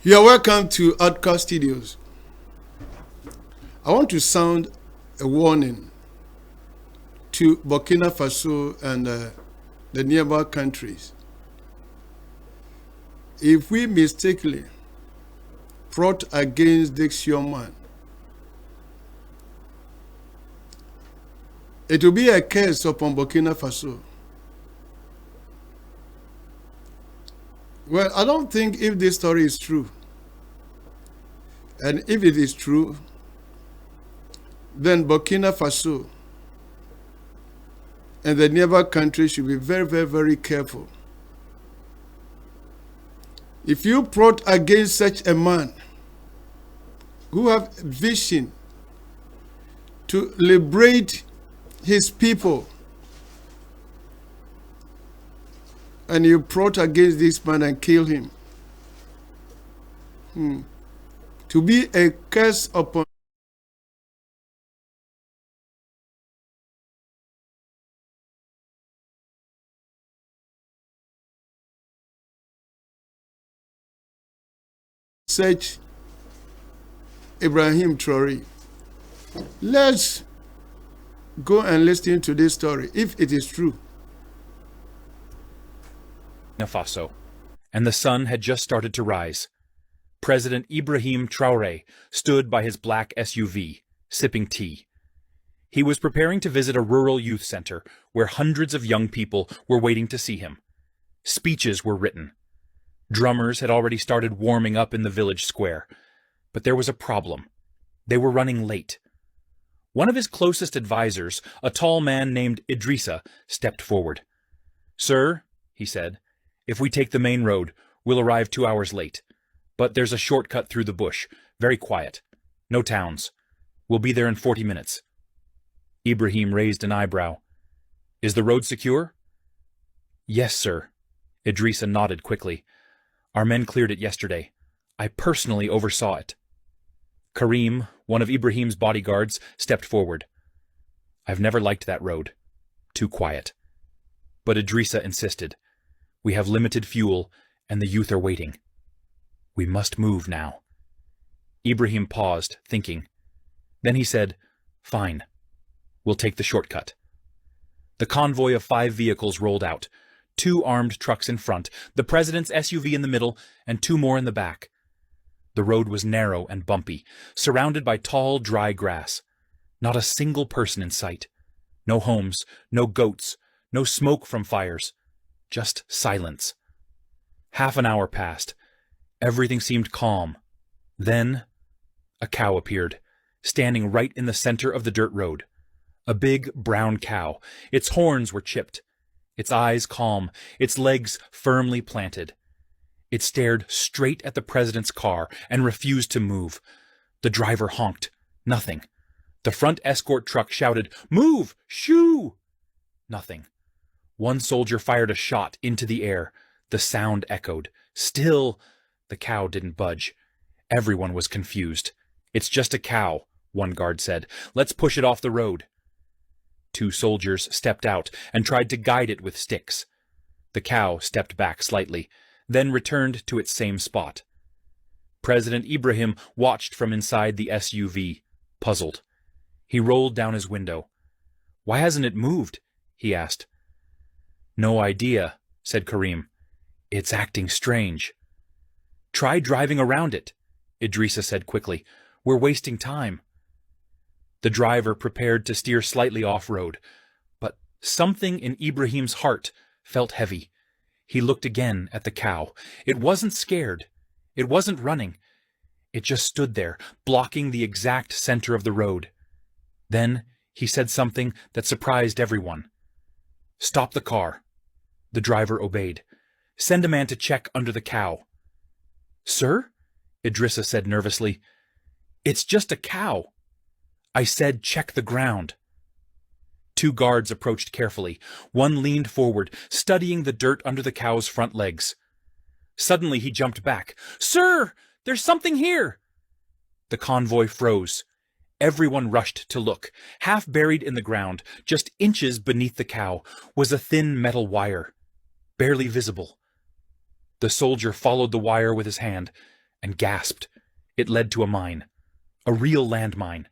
You're welcome to Adkwart Studios. I want to sound a warning to Burkina Faso and the nearby countries. If we mistakenly plot against this young man, it will be a curse upon Burkina Faso. Well, I don't think if this story is true. And if it is true, then Burkina Faso and the nearby countries should be very, very, very careful. If you plot against such a man who have vision to liberate his people, and you plot against this man and kill him, to be a curse upon such Ibrahim Traoré. Let's go and listen to this story, if it is true. Faso, and the sun had just started to rise. President Ibrahim Traoré stood by his black SUV, sipping tea. He was preparing to visit a rural youth center where hundreds of young people were waiting to see him. Speeches were written. Drummers had already started warming up in the village square. But there was a problem. They were running late. One of his closest advisors, a tall man named Idrissa, stepped forward. "Sir," he said, "if we take the main road, we'll arrive 2 hours late. But there's a shortcut through the bush, very quiet. No towns. We'll be there in 40 minutes. Ibrahim raised an eyebrow. "Is the road secure?" "Yes, sir." Idrissa nodded quickly. "Our men cleared it yesterday. I personally oversaw it." Karim, one of Ibrahim's bodyguards, stepped forward. "I've never liked that road. Too quiet." But Idrissa insisted. "We have limited fuel, and the youth are waiting. We must move now." Ibrahim paused, thinking. Then he said, "Fine. We'll take the shortcut." The convoy of 5 vehicles rolled out, 2 armed trucks in front, the president's SUV in the middle, and 2 more in the back. The road was narrow and bumpy, surrounded by tall, dry grass. Not a single person in sight. No homes, no goats, no smoke from fires. Just silence. Half an hour passed. Everything seemed calm. Then a cow appeared, standing right in the center of the dirt road. A big brown cow. Its horns were chipped. Its eyes calm, its legs firmly planted. It stared straight at the president's car and refused to move. The driver honked. Nothing. The front escort truck shouted, "Move! Shoo!" Nothing. One soldier fired a shot into the air. The sound echoed. Still, the cow didn't budge. Everyone was confused. "It's just a cow," one guard said. "Let's push it off the road." 2 soldiers stepped out and tried to guide it with sticks. The cow stepped back slightly, then returned to its same spot. President Ibrahim watched from inside the SUV, puzzled. He rolled down his window. "Why hasn't it moved?" he asked. "No idea," said Karim. "It's acting strange." "Try driving around it," Idrissa said quickly. "We're wasting time." The driver prepared to steer slightly off-road, but something in Ibrahim's heart felt heavy. He looked again at the cow. It wasn't scared. It wasn't running. It just stood there, blocking the exact center of the road. Then he said something that surprised everyone. "Stop the car." The driver obeyed. "Send a man to check under the cow." "Sir?" Idrissa said nervously. "It's just a cow." "I said check the ground." 2 guards approached carefully. One leaned forward, studying the dirt under the cow's front legs. Suddenly he jumped back. "Sir, there's something here!" The convoy froze. Everyone rushed to look. Half buried in the ground, just inches beneath the cow, was a thin metal wire, barely visible. The soldier followed the wire with his hand, and gasped. It led to a mine. A real landmine.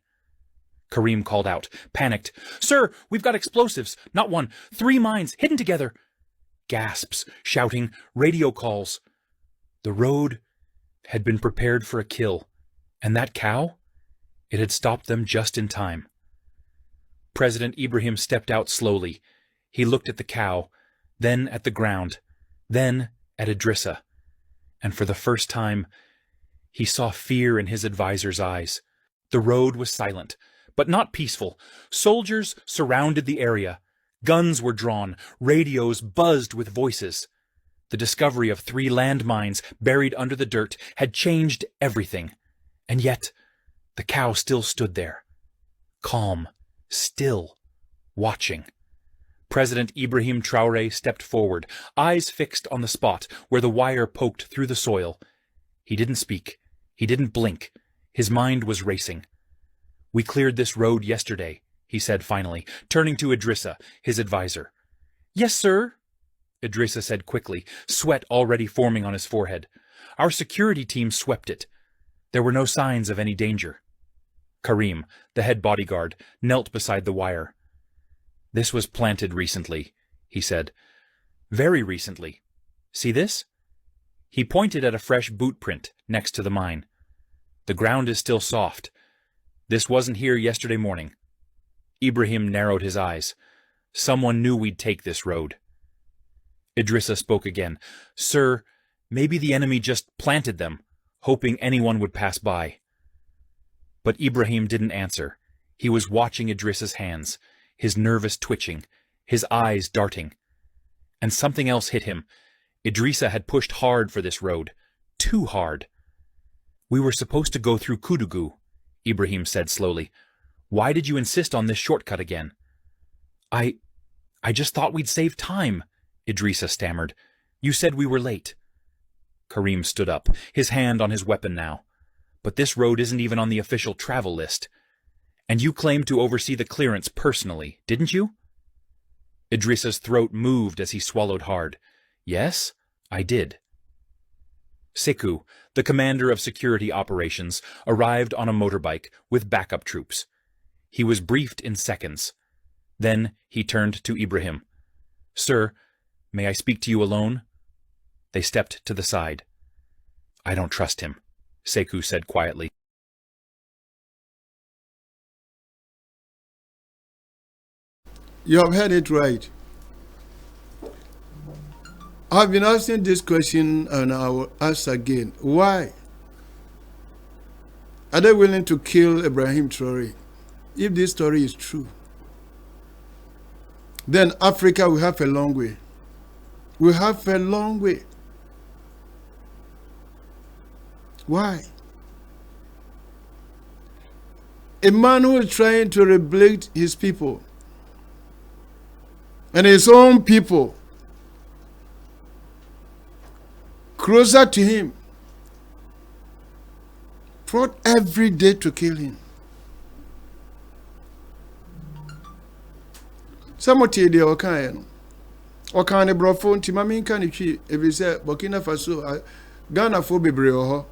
Karim called out, panicked. "Sir, we've got explosives. Not one, 3 mines, hidden together." Gasps, shouting, radio calls. The road had been prepared for a kill, and that cow? It had stopped them just in time. President Ibrahim stepped out slowly. He looked at the cow, then at the ground, then at Idrissa, and for the first time, he saw fear in his advisor's eyes. The road was silent, but not peaceful. Soldiers surrounded the area. Guns were drawn. Radios buzzed with voices. The discovery of 3 landmines buried under the dirt had changed everything. And yet, the cow still stood there, calm, still, watching. President Ibrahim Traoré stepped forward, eyes fixed on the spot where the wire poked through the soil. He didn't speak. He didn't blink. His mind was racing. "We cleared this road yesterday," he said finally, turning to Idrissa, his advisor. "Yes, sir," Idrissa said quickly, sweat already forming on his forehead. "Our security team swept it. There were no signs of any danger." Karim, the head bodyguard, knelt beside the wire. "This was planted recently," he said. "Very recently. See this?" He pointed at a fresh boot print next to the mine. "The ground is still soft. This wasn't here yesterday morning." Ibrahim narrowed his eyes. "Someone knew we'd take this road." Idrissa spoke again. "Sir, maybe the enemy just planted them, hoping anyone would pass by." But Ibrahim didn't answer. He was watching Idrissa's hands, his nervous twitching, his eyes darting. And something else hit him. Idrissa had pushed hard for this road. Too hard. "We were supposed to go through Kudugu," Ibrahim said slowly. "Why did you insist on this shortcut again?" I just thought we'd save time," Idrissa stammered. "You said we were late." Karim stood up, his hand on his weapon now. "But this road isn't even on the official travel list. And you claimed to oversee the clearance personally, didn't you?" Idrissa's throat moved as he swallowed hard. "Yes, I did." Sekou, the commander of security operations, arrived on a motorbike with backup troops. He was briefed in seconds. Then he turned to Ibrahim. "Sir, may I speak to you alone?" They stepped to the side. "I don't trust him," Sekou said quietly. You have heard it right. I've been asking this question and I will ask again. Why are they willing to kill Ibrahim Traoré? If this story is true, then Africa will have a long way. We have a long way. Why? A man who is trying to rebuild his people and his own people closer to him, fought every day to kill him. Somebody they okan the brofo nti ma me nka ne twi e be say Burkina Faso Ghana fo bebre ho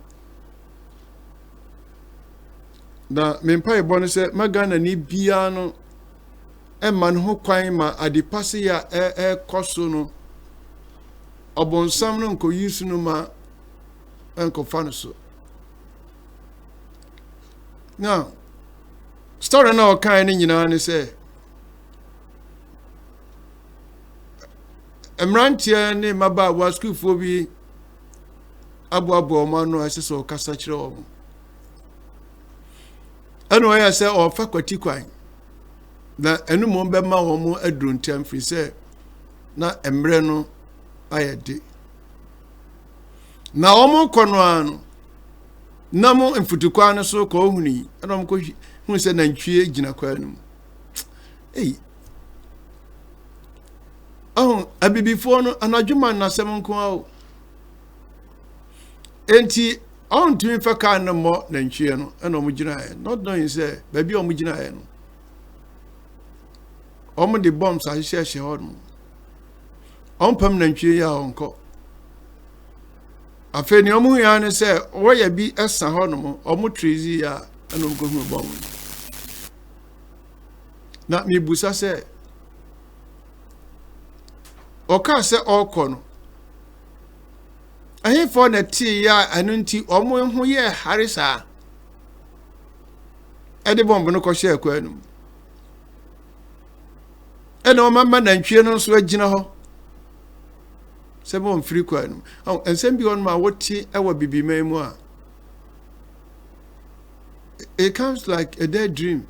na me mpa e bo no say ma Ghana ni bia no e man ho kwan ma adipase ya koso no obonsam no nko yisu no ma enko fa no so. Now story na okan ni nyina ne say Emrantia ne maba wa school fo bi abo ma no aseso kasa kire o. Ano ya say o fa kwati kwan. Na enu mo be ma wo mo adruntem free say na emre no ayede. Na o mo kono anu. Na mo mfutukwa no so ko huni. Ana mo ko hu say na ntwie gina kwa anu. Oh, abibifo no anadwuma na sem nko awo. Enti on tumi fa ka no mo na ntwie no na omo gina e. Not knowing say baby omo gina e no. Omo the bombs a hye ho no. On pam na ntwie ya onko. Afe ni omu ya ne se woya bi esa ho no omu trezi ya eno ko hu bo. Na mi busa se oka se okọ no ahe for na ti ya anu nti omu hu ye harisa ede bomb no ko hye akwa anu ena o mama na ntwe no so agina ho se bon free kwa anu ensem bi on ma woti ewa bibima mu a it comes like a dead dream.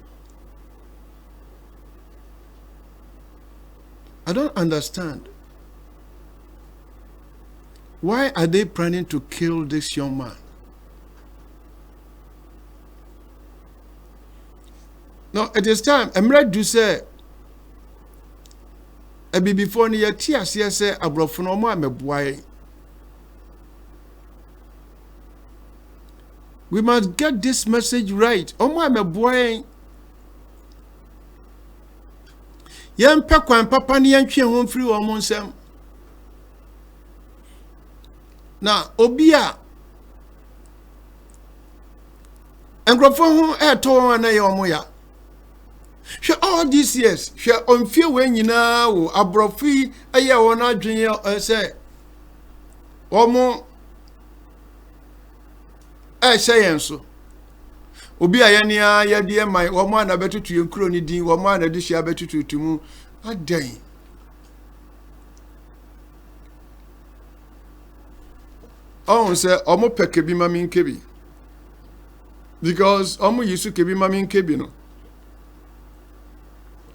I don't understand. Why are they planning to kill this young man? No, it is time. I'm ready to say, a baby before near tears, yes, a bro for no more, boy. We must get this message right. Oh, my boy. Yan pekwan papa ni yantwe ho mfiri wo mo nsem. Na obi a engrofo ho eto na ye omo ya. Hwe all these years, hwe onfie we nyina wo abrofi aye wo na adwen se omo yenso. Obi ayania ya die mai wo mo na betutu yenkuro ni din wo mo na de hia betutu tumu adan on say omo peke bi mami nkebi because omo yisu kebi mami nkebi no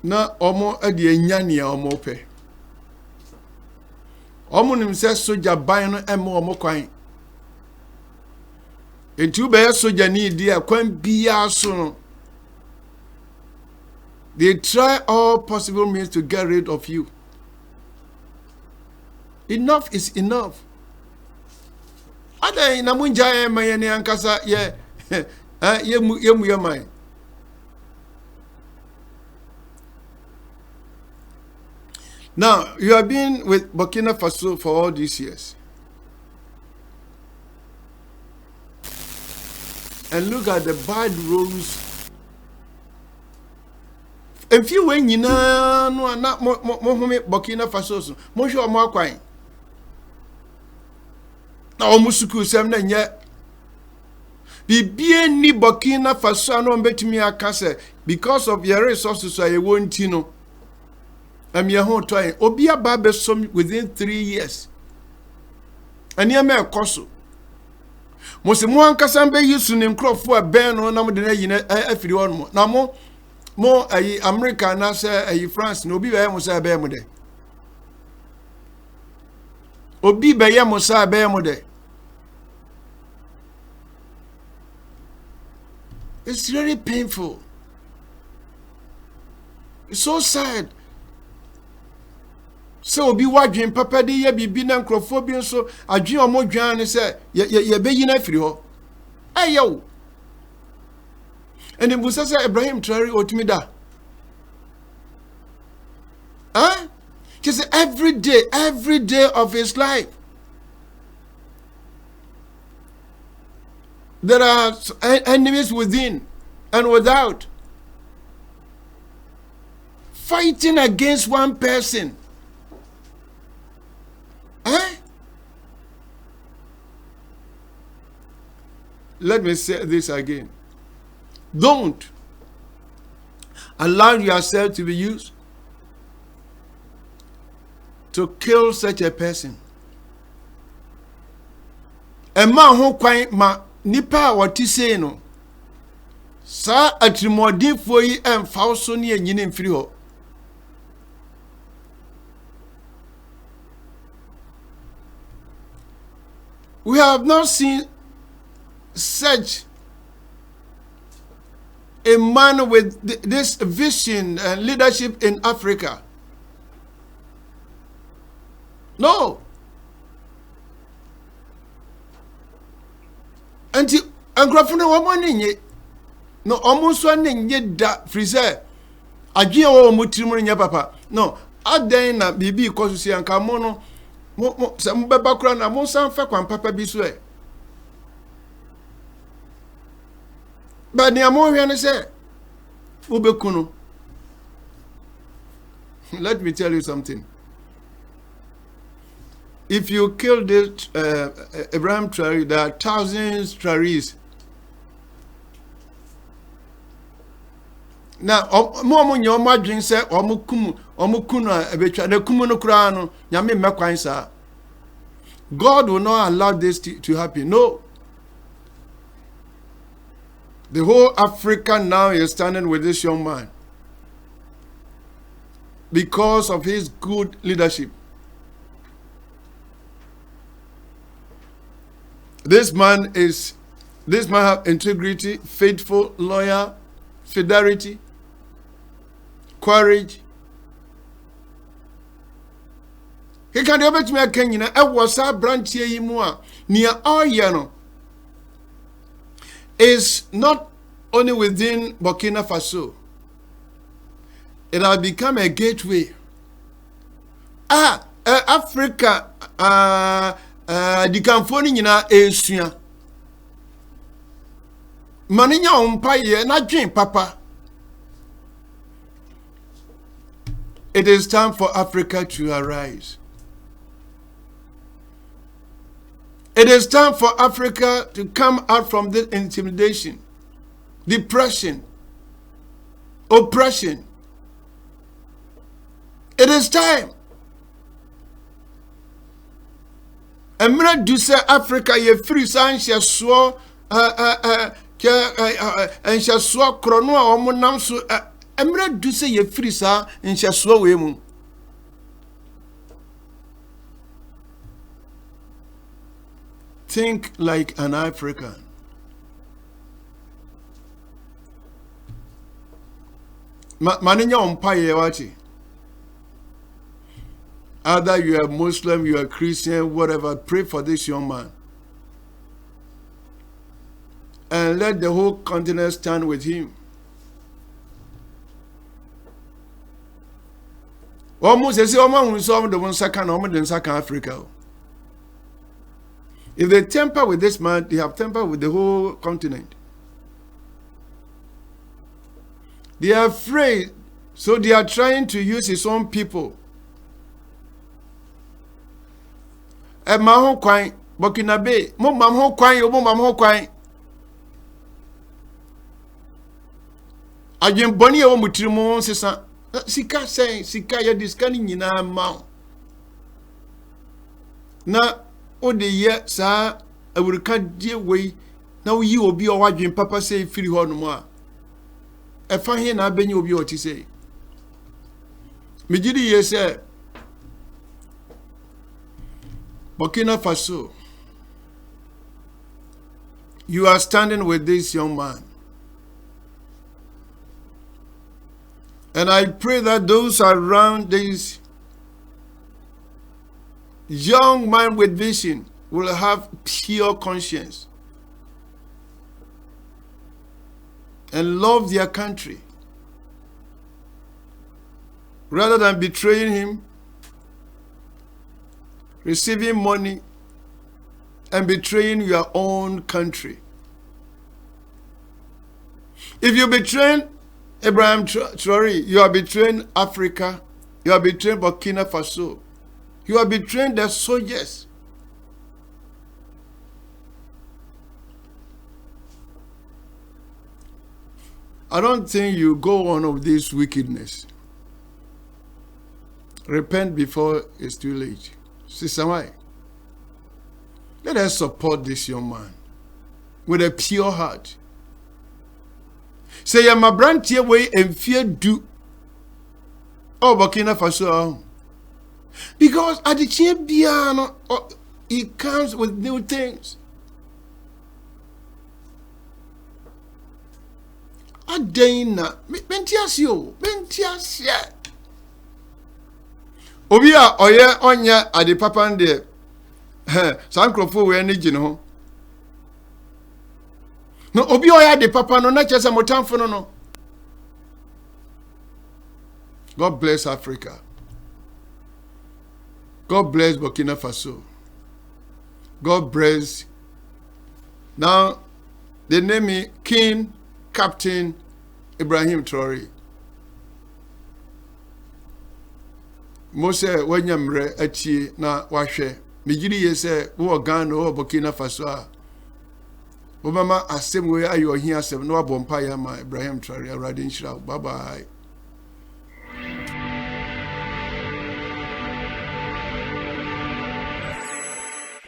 na omo ade anyane ya omo pe omo nim se soja ban no emo omo kwan Entu be soja ni dia kwan bia so no. They try all possible means to get rid of you. Enough is enough. Ada ina munja mayene ankasa ye ye mai. Now, you have been with Burkina Faso for all these years. And look at the bad roads. If you went in no not Burkina Faso, mo show more kwine. Now musuku sem na nye. Bibie ni Burkina Faso no betimi aka because of your resources I won't know. I'm your whole time. Obi aba some within 3 years. And you may cost. Most more Casambe used to name crop for a ban on number the every one more. Now more a America now say a France no be by Mosa Bermude. Obi by Yamosa Bermude. It's really painful. It's so sad. So be watching papa de ye bibi na nkrofobia so adwen omodwan ne se ye be yina firi ho ayo and busa say Ibrahim Traoré otimida just every day of his life there are enemies within and without fighting against one person. Let me say this again. Don't allow yourself to be used to kill such a person. A man who quite ma nipa what he say no. Sa atrimodi for yi and falso ni enyini mfiri ho. We have not seen such a man with this vision and leadership in Africa. No. Anti angrafuna wamani nye no almost one nye da freezer adwe wo mutirimu nya papa no adan na bibi ikosusi anka mo no Some background, I want some fact one papa be swear. But the Amorian say, Ubekuno. Let me tell you something. If you kill this Ibrahim Traoré, there are thousands Traorés. Now, more your margin say, Omukunu, Ebetcha, the Kumuno Krano, Yami Makwainsa. God will not allow this to happen. No. The whole Africa now is standing with this young man because of his good leadership. This man have integrity, faithful, loyal, fidelity, courage. He can do it to me a Kenyan. I was a branch here near all yano. Is not only within Burkina Faso. It has become a gateway. Africa, the Camphoni in Asia. Maninya umpire, not drink, Papa. It is time for Africa to arise. It is time for Africa to come out from this intimidation, depression, oppression. It is time. Emra do say Africa ye free san she so and she so krono a omo nam so emra do say ye free sa and she so we mu. Think like an African. Maninya umpaye wati. Either you are Muslim, you are Christian, whatever, pray for this young man. And let the whole continent stand with him. Almost as the Africa. If they temper with this man, they have tempered with the whole continent. They are afraid, so they are trying to use his own people. E ma ho kwan Burkina Bay mo mam ho kwan yo mo mam ho kwan agyen boni e wo mutiri mo sesa sika sen sika ya diskani nyina ma na o de ye sa awurika die wei na wo yi obi o wadwen papa sei firi ho no mo a e fa he na abenye obi o ti sei mejidi ye se Burkina Faso, you are standing with this young man. And I pray that those around this young man with vision will have pure conscience and love their country rather than betraying him, receiving money, and betraying your own country. If you betray Ibrahim Traoré, you are betraying Africa, you are betraying Burkina Faso, you are betraying the soldiers. I don't think you go on of this wickedness. Repent before it's too late. Sister Mai, let us support this young man with a pure heart. Say, my brand here way and fear do. Oh, Burkina Faso. Because at the champion, it comes with new things. Adena, Bentiasio, Bentiasia. Obia oye onya ade papa nde sankrofo we ani gine no obi oye ade papa no na chese motamfo no. God bless Africa. God bless Burkina Faso. God bless. Now, they name me King Captain Ibrahim Traoré. Mose wanyamre atie na wahwe. Mejiri ye se wo Ghana wo Burkina Faso a. Wo mama asem we ayo hia asem na wabompa ya ma Ibrahim Traoré awrade nhyira. Bye bye.